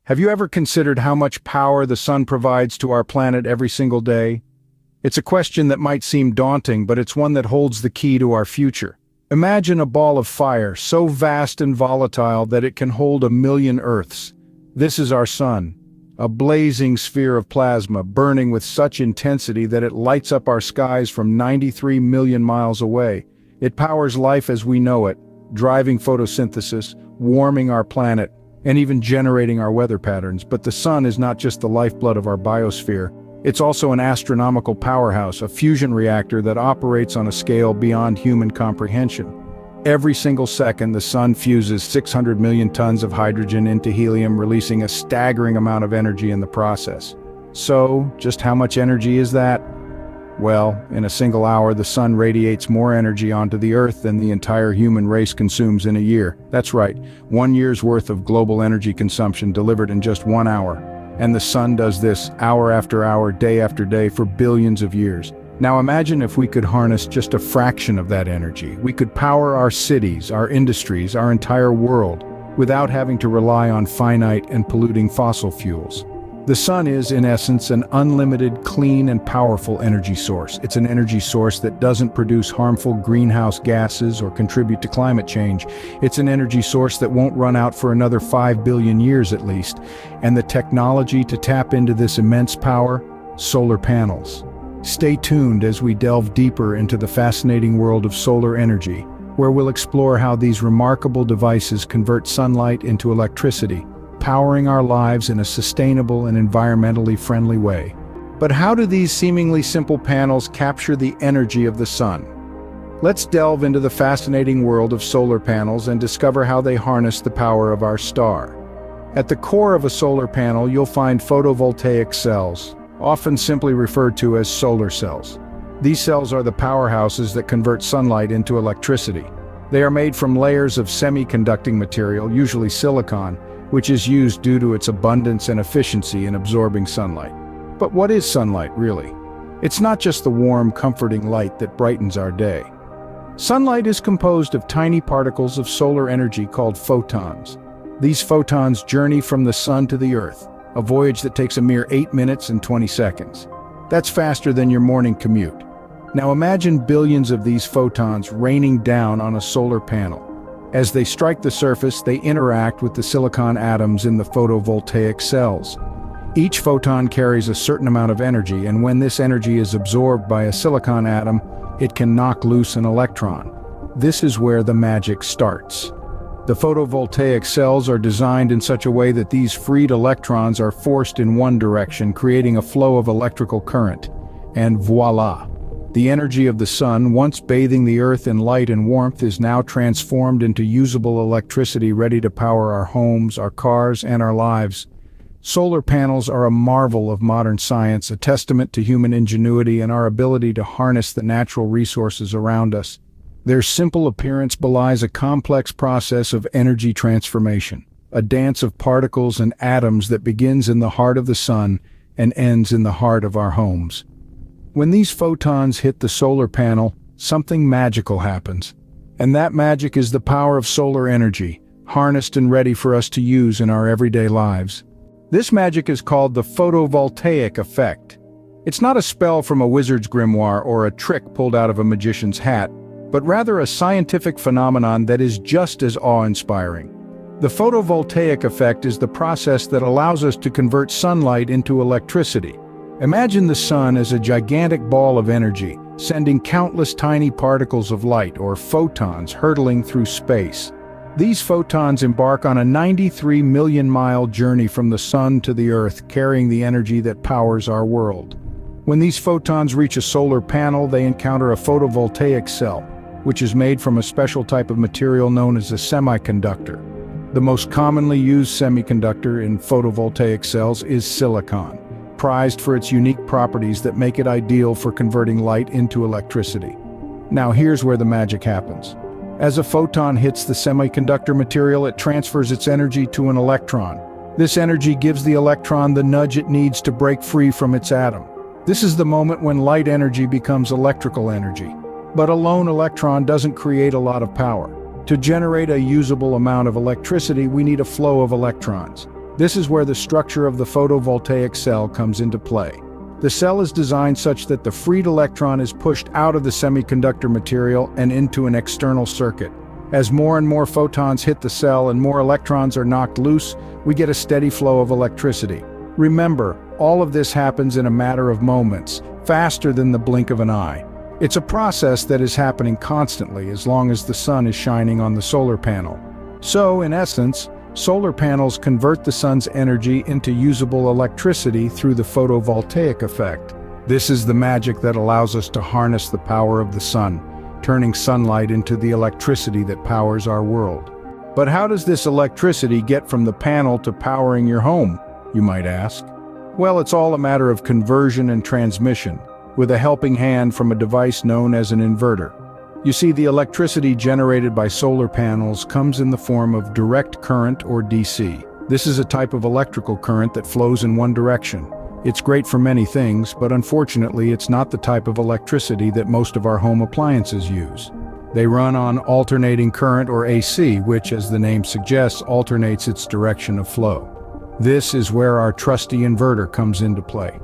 Have you ever considered how much power the sun provides to our planet every single day? It's a question that might seem daunting, but it's one that holds the key to our future. Imagine a ball of fire so vast and volatile that it can hold 1,000,000 Earths. This is our sun, a blazing sphere of plasma burning with such intensity that it lights up our skies from 93 million miles away. It powers life as we know it, driving photosynthesis, warming our planet, and even generating our weather patterns. But the sun is not just the lifeblood of our biosphere. It's also an astronomical powerhouse, a fusion reactor that operates on a scale beyond human comprehension. Every single second, the sun fuses 600 million tons of hydrogen into helium, releasing a staggering amount of energy in the process. So, just how much energy is that? Well, in a single hour, the sun radiates more energy onto the Earth than the entire human race consumes in a year. That's right, 1 year's worth of global energy consumption delivered in just 1 hour. And the sun does this hour after hour, day after day for billions of years. Now imagine if we could harness just a fraction of that energy. We could power our cities, our industries, our entire world, without having to rely on finite and polluting fossil fuels. The sun is, in essence, an unlimited, clean, and powerful energy source. It's an energy source that doesn't produce harmful greenhouse gases or contribute to climate change. It's an energy source that won't run out for another 5 billion years at least. And the technology to tap into this immense power? Solar panels. Stay tuned as we delve deeper into the fascinating world of solar energy, where we'll explore how these remarkable devices convert sunlight into electricity, powering our lives in a sustainable and environmentally friendly way. But how do these seemingly simple panels capture the energy of the sun? Let's delve into the fascinating world of solar panels and discover how they harness the power of our star. At the core of a solar panel, you'll find photovoltaic cells, often simply referred to as solar cells. These cells are the powerhouses that convert sunlight into electricity. They are made from layers of semiconducting material, usually silicon, which is used due to its abundance and efficiency in absorbing sunlight. But what is sunlight, really? It's not just the warm, comforting light that brightens our day. Sunlight is composed of tiny particles of solar energy called photons. These photons journey from the sun to the Earth, a voyage that takes a mere 8 minutes and 20 seconds. That's faster than your morning commute. Now imagine billions of these photons raining down on a solar panel. As they strike the surface, they interact with the silicon atoms in the photovoltaic cells. Each photon carries a certain amount of energy, and when this energy is absorbed by a silicon atom, it can knock loose an electron. This is where the magic starts. The photovoltaic cells are designed in such a way that these freed electrons are forced in one direction, creating a flow of electrical current. And voila! The energy of the sun, once bathing the Earth in light and warmth, is now transformed into usable electricity ready to power our homes, our cars, and our lives. Solar panels are a marvel of modern science, a testament to human ingenuity and our ability to harness the natural resources around us. Their simple appearance belies a complex process of energy transformation, a dance of particles and atoms that begins in the heart of the sun and ends in the heart of our homes. When these photons hit the solar panel, something magical happens. And that magic is the power of solar energy, harnessed and ready for us to use in our everyday lives. This magic is called the photovoltaic effect. It's not a spell from a wizard's grimoire or a trick pulled out of a magician's hat, but rather a scientific phenomenon that is just as awe-inspiring. The photovoltaic effect is the process that allows us to convert sunlight into electricity. Imagine the sun as a gigantic ball of energy, sending countless tiny particles of light, or photons, hurtling through space. These photons embark on a 93 million mile journey from the sun to the Earth, carrying the energy that powers our world. When these photons reach a solar panel, they encounter a photovoltaic cell, which is made from a special type of material known as a semiconductor. The most commonly used semiconductor in photovoltaic cells is silicon, prized for its unique properties that make it ideal for converting light into electricity. Now here's where the magic happens. As a photon hits the semiconductor material, it transfers its energy to an electron. This energy gives the electron the nudge it needs to break free from its atom. This is the moment when light energy becomes electrical energy. But a lone electron doesn't create a lot of power. To generate a usable amount of electricity, we need a flow of electrons. This is where the structure of the photovoltaic cell comes into play. The cell is designed such that the freed electron is pushed out of the semiconductor material and into an external circuit. As more and more photons hit the cell and more electrons are knocked loose, we get a steady flow of electricity. Remember, all of this happens in a matter of moments, faster than the blink of an eye. It's a process that is happening constantly as long as the sun is shining on the solar panel. So, in essence, solar panels convert the sun's energy into usable electricity through the photovoltaic effect. This is the magic that allows us to harness the power of the sun, turning sunlight into the electricity that powers our world. But how does this electricity get from the panel to powering your home, you might ask? Well, it's all a matter of conversion and transmission, with a helping hand from a device known as an inverter. You see, the electricity generated by solar panels comes in the form of direct current or DC. This is a type of electrical current that flows in one direction. It's great for many things, but unfortunately it's not the type of electricity that most of our home appliances use. They run on alternating current or AC, which, as the name suggests, alternates its direction of flow. This is where our trusty inverter comes into play.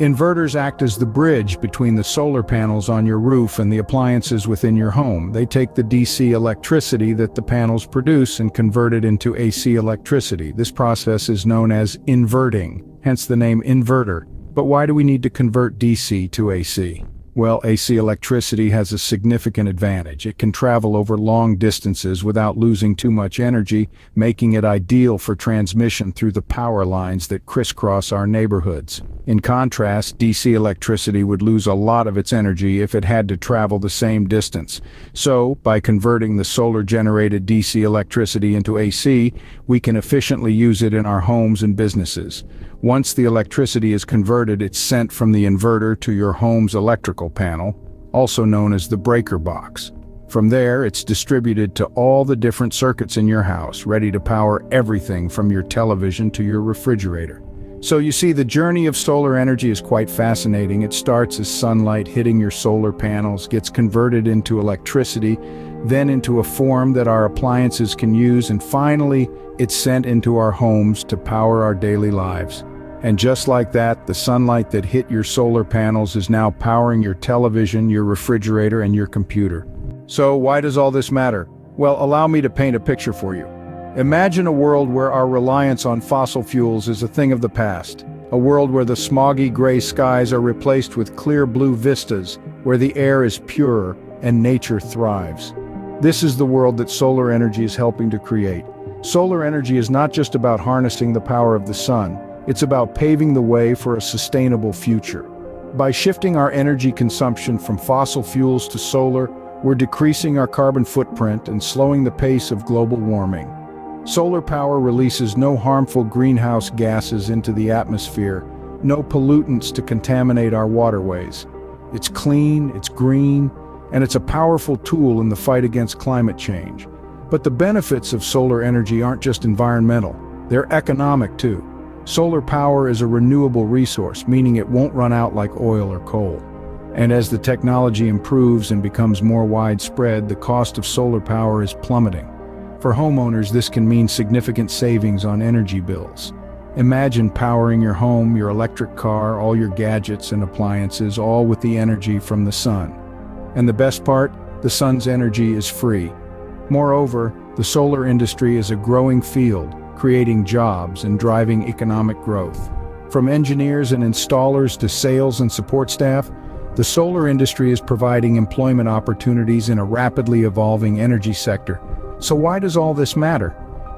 Inverters act as the bridge between the solar panels on your roof and the appliances within your home. They take the DC electricity that the panels produce and convert it into AC electricity. This process is known as inverting, hence the name inverter. But why do we need to convert DC to AC? Well, AC electricity has a significant advantage. It can travel over long distances without losing too much energy, making it ideal for transmission through the power lines that crisscross our neighborhoods. In contrast, DC electricity would lose a lot of its energy if it had to travel the same distance. So, by converting the solar-generated DC electricity into AC, we can efficiently use it in our homes and businesses. Once the electricity is converted, it's sent from the inverter to your home's electrical panel, also known as the breaker box. From there, it's distributed to all the different circuits in your house, ready to power everything from your television to your refrigerator. So you see, the journey of solar energy is quite fascinating. It starts as sunlight hitting your solar panels, gets converted into electricity, then into a form that our appliances can use, and finally, it's sent into our homes to power our daily lives. And just like that, the sunlight that hit your solar panels is now powering your television, your refrigerator, and your computer. So why does all this matter? Well, allow me to paint a picture for you. Imagine a world where our reliance on fossil fuels is a thing of the past. A world where the smoggy gray skies are replaced with clear blue vistas, where the air is pure and nature thrives. This is the world that solar energy is helping to create. Solar energy is not just about harnessing the power of the sun. It's about paving the way for a sustainable future. By shifting our energy consumption from fossil fuels to solar, we're decreasing our carbon footprint and slowing the pace of global warming. Solar power releases no harmful greenhouse gases into the atmosphere, no pollutants to contaminate our waterways. It's clean, it's green, and it's a powerful tool in the fight against climate change. But the benefits of solar energy aren't just environmental, they're economic too. Solar power is a renewable resource, meaning it won't run out like oil or coal. And as the technology improves and becomes more widespread, the cost of solar power is plummeting. For homeowners, this can mean significant savings on energy bills. Imagine powering your home, your electric car, all your gadgets and appliances, all with the energy from the sun. And the best part? The sun's energy is free. Moreover, the solar industry is a growing field, creating jobs and driving economic growth. From engineers and installers to sales and support staff, the solar industry is providing employment opportunities in a rapidly evolving energy sector. So why does all this matter?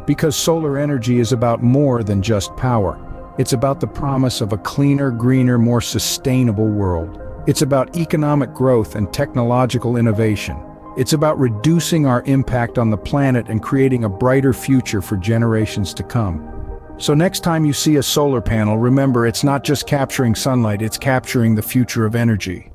Because solar energy is about more than just power. It's about the promise of a cleaner, greener, more sustainable world. It's about economic growth and technological innovation. It's about reducing our impact on the planet and creating a brighter future for generations to come. So next time you see a solar panel, remember, it's not just capturing sunlight, it's capturing the future of energy.